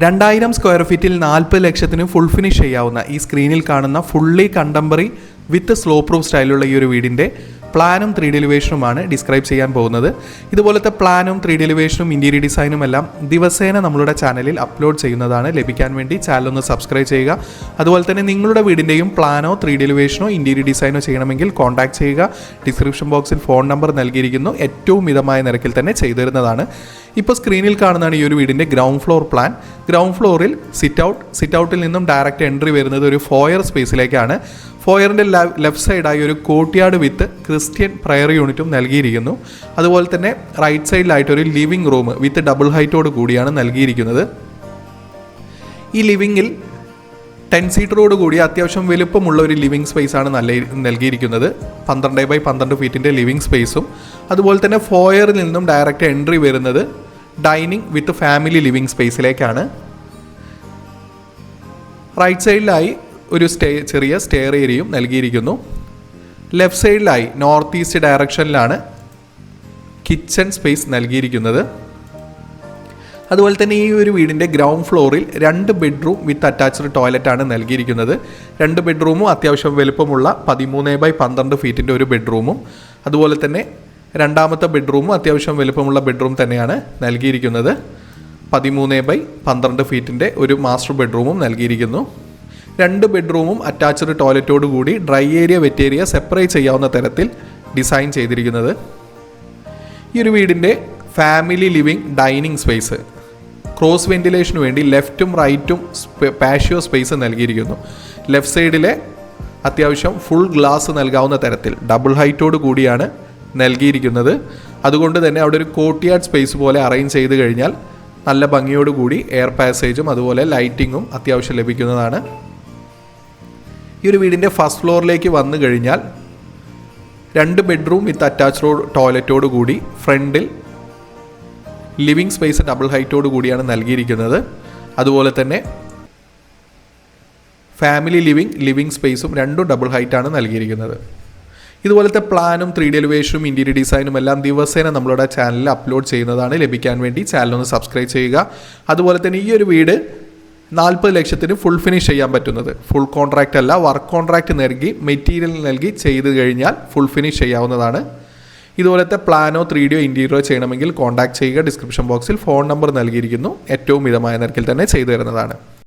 2000 square ഫീറ്റിൽ 40 ലക്ഷത്തിന് full finish ചെയ്യാവുന്ന ഈ സ്ക്രീനിൽ കാണുന്ന ഫുള്ളി കണ്ടംപററി വിത്ത് സ്ലോ പ്രൂഫ് സ്റ്റൈലുള്ള ഈ ഒരു വീടിൻ്റെ പ്ലാനും 3D എലിവേഷനുമാണ് ഡിസ്ക്രൈബ് ചെയ്യാൻ പോകുന്നത്. ഇതുപോലത്തെ പ്ലാനും 3D എലിവേഷനും ഇൻറ്റീരിയർ ഡിസൈനും എല്ലാം ദിവസേന നമ്മളുടെ ചാനലിൽ അപ്ലോഡ് ചെയ്യുന്നതാണ്. ലഭിക്കാൻ വേണ്ടി ചാനൽ ഒന്ന് സബ്സ്ക്രൈബ് ചെയ്യുക. അതുപോലെ തന്നെ നിങ്ങളുടെ വീടിൻ്റെയും പ്ലാനോ 3D എലിവേഷനോ ഇൻറ്റീരിയർ ഡിസൈനോ ചെയ്യണമെങ്കിൽ കോൺടാക്ട് ചെയ്യുക. ഡിസ്ക്രിപ്ഷൻ ബോക്സിൽ ഫോൺ നമ്പർ നൽകിയിരിക്കുന്നു. ഏറ്റവും മിതമായ നിരക്കിൽ തന്നെ ചെയ്തു തരുന്നതാണ്. ഇപ്പോൾ സ്ക്രീനിൽ കാണുന്നതാണ് ഈ ഒരു വീടിൻ്റെ ഗ്രൗണ്ട് ഫ്ലോർ പ്ലാൻ. ഗ്രൗണ്ട് ഫ്ലോറിൽ സിറ്റ് ഔട്ടിൽ നിന്നും ഡയറക്റ്റ് എൻട്രി വരുന്നത് ഒരു ഫോയർ സ്പേസിലേക്കാണ്. ഫോയറിൻ്റെ ലെഫ്റ്റ് സൈഡായി ഒരു കോർട്ട്യാർഡ് വിത്ത് ക്രിസ്ത്യൻ പ്രയർ യൂണിറ്റും നൽകിയിരിക്കുന്നു. അതുപോലെ തന്നെ റൈറ്റ് സൈഡിലായിട്ട് ഒരു ലിവിംഗ് റൂം വിത്ത് ഡബിൾ ഹൈറ്റോട് കൂടിയാണ് നൽകിയിരിക്കുന്നത്. ഈ ലിവിങ്ങിൽ 10 സീറ്ററോട് കൂടി അത്യാവശ്യം വലുപ്പമുള്ള ഒരു ലിവിംഗ് സ്പേസാണ് നൽകിയിരിക്കുന്നത്. 12x12 ഫീറ്റിൻ്റെ ലിവിംഗ് സ്പേസും അതുപോലെ തന്നെ ഫോയറിൽ നിന്നും ഡയറക്റ്റ് എൻട്രി വരുന്നത് ഡൈനിങ് വിത്ത് ഫാമിലി ലിവിംഗ് സ്പേസിലേക്കാണ്. റൈറ്റ് സൈഡിലായി ഒരു ചെറിയ സ്റ്റെയർ ഏരിയയും നൽകിയിരിക്കുന്നു. ലെഫ്റ്റ് സൈഡിലായി നോർത്ത് ഈസ്റ്റ് ഡയറക്ഷനിലാണ് കിച്ചൺ സ്പേസ് നൽകിയിരിക്കുന്നത്. അതുപോലെ തന്നെ ഈ ഒരു വീടിൻ്റെ ഗ്രൗണ്ട് ഫ്ലോറിൽ 2 ബെഡ്റൂം വിത്ത് അറ്റാച്ച്ഡ് ടോയ്ലറ്റാണ് നൽകിയിരിക്കുന്നത്. 2 ബെഡ്റൂമും അത്യാവശ്യം വലുപ്പമുള്ള 13x12 ഫീറ്റിൻ്റെ ഒരു ബെഡ്റൂമും അതുപോലെ തന്നെ രണ്ടാമത്തെ ബെഡ്റൂമും അത്യാവശ്യം വലുപ്പമുള്ള ബെഡ്റൂം തന്നെയാണ് നൽകിയിരിക്കുന്നത്. 13x12 ഫീറ്റിൻ്റെ ഒരു മാസ്റ്റർ ബെഡ്റൂമും നൽകിയിരിക്കുന്നു. 2 ബെഡ്റൂമും അറ്റാച്ച്ഡ് ടോയ്ലറ്റോട് കൂടി dry area wet area separate ചെയ്യാവുന്ന തരത്തിൽ ഡിസൈൻ ചെയ്തിരിക്കുന്നത്. ഈ ഒരു വീടിൻ്റെ family living dining space cross വെന്റിലേഷന് വേണ്ടി ലെഫ്റ്റും റൈറ്റും പാഷ്യോ സ്പേസ് നൽകിയിരിക്കുന്നു. ലെഫ്റ്റ് സൈഡിലെ അത്യാവശ്യം ഫുൾ ഗ്ലാസ് നൽകാവുന്ന തരത്തിൽ ഡബിൾ ഹൈറ്റോട് കൂടിയാണ് നൽകിയിരിക്കുന്നത്. അതുകൊണ്ട് തന്നെ അവിടെ ഒരു കോർട്ട്യാർഡ് സ്പേസ് പോലെ അറേഞ്ച് ചെയ്ത് കഴിഞ്ഞാൽ നല്ല ഭംഗിയോടുകൂടി എയർ പാസേജും അതുപോലെ ലൈറ്റിങ്ങും അത്യാവശ്യം ലഭിക്കുന്നതാണ്. ഈ ഒരു വീടിൻ്റെ ഫസ്റ്റ് ഫ്ലോറിലേക്ക് വന്നു കഴിഞ്ഞാൽ 2 ബെഡ്റൂം വിത്ത് അറ്റാച്ച്ഡ് ടോയ്ലറ്റോട് കൂടി ഫ്രണ്ടിൽ ലിവിംഗ് സ്പേസ് ഡബിൾ ഹൈറ്റോട് കൂടിയാണ് നൽകിയിരിക്കുന്നത്. അതുപോലെ തന്നെ ഫാമിലി ലിവിംഗ് സ്പേസും രണ്ടും ഡബിൾ ഹൈറ്റാണ് നൽകിയിരിക്കുന്നത്. ഇതുപോലത്തെ പ്ലാനും 3D എലിവേഷനും ഇൻറ്റീരിയർ ഡിസൈനും എല്ലാം ദിവസേന നമ്മളുടെ ചാനലിൽ അപ്ലോഡ് ചെയ്യുന്നതാണ്. ലഭിക്കാൻ വേണ്ടി ചാനലൊന്ന് സബ്സ്ക്രൈബ് ചെയ്യുക. അതുപോലെ തന്നെ ഈ ഒരു വീട് 40 ലക്ഷത്തിന് ഫുൾ ഫിനിഷ് ചെയ്യാൻ പറ്റുന്നത്. ഫുൾ കോൺട്രാക്റ്റ് അല്ല, വർക്ക് കോൺട്രാക്റ്റ് നൽകി മെറ്റീരിയൽ നൽകി ചെയ്ത് കഴിഞ്ഞാൽ ഫുൾ ഫിനിഷ് ചെയ്യാവുന്നതാണ്. ഇതുപോലത്തെ പ്ലാനോ 3D ഇൻറ്റീരിയറോ ചെയ്യണമെങ്കിൽ കോൺടാക്ട് ചെയ്യുക. ഡിസ്ക്രിപ്ഷൻ ബോക്സിൽ ഫോൺ നമ്പർ നൽകിയിരിക്കുന്നു. ഏറ്റവും മിതമായ നിരക്കിൽ തന്നെ ചെയ്തു തരുന്നതാണ്.